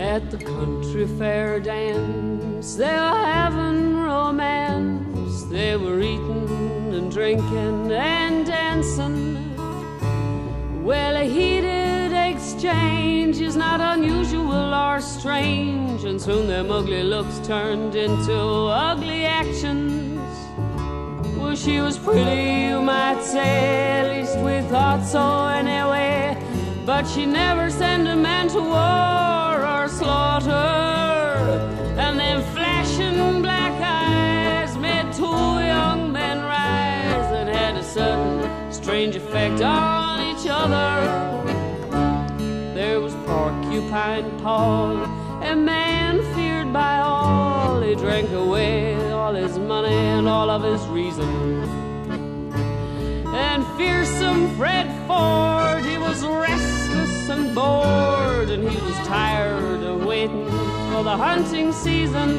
At the country fair dance, they were having romance. They were eating and drinking and dancing. Well, a heated exchange is not unusual or strange, and soon them ugly looks turned into ugly actions. Well, she was pretty, you might say, at least we thought so anyway, but she never sent a man to war or slaughter, and them flashing black eyes made two young men rise and had a certain strange effect on each other. There was Porcupine Paul, a man feared by all. He drank away all his money and all of his reason. And fearsome Fred Ford, he was restless and bored, and he was tired of waiting for the hunting season.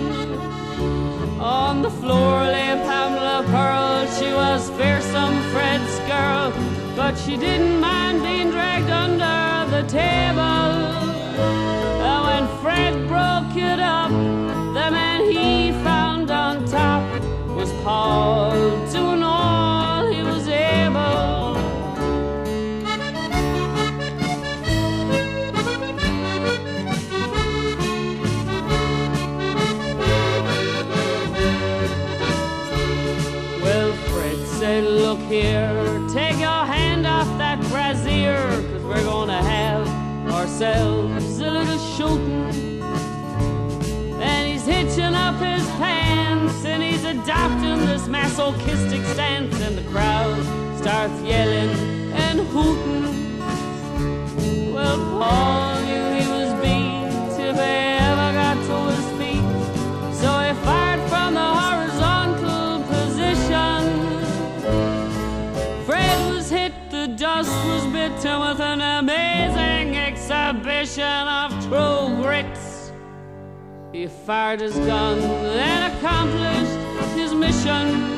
On the floor lay Pamela Pearl. She was fearsome Fred's girl, but she didn't mind being dragged under the table. And when Fred broke it up, the man he found on top was Paul, doing all he was able. Well, Fred said, look here, take your hand off that brazier, 'cause we're gonna have ourselves a little shooting. And he's hitching up his pants and he's adopting this masochistic stance, and the crowd starts yelling and hooting. Well, Paul knew he was beat if he ever got to his feet, so he fired from the horizontal position. Fred was hit, the dust was bitten with an amazing exhibition of true grits. He fired his gun and accomplished his mission.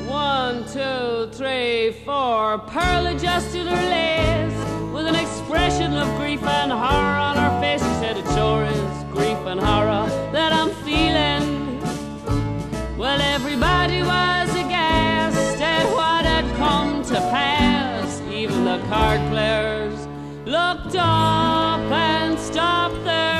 One, two, three, four. Pearl adjusted her lace with an expression of grief and horror on her face. She said, it sure is grief and horror that I'm feeling. Well, everybody was aghast at what had come to pass. Even the card players looked up and stopped their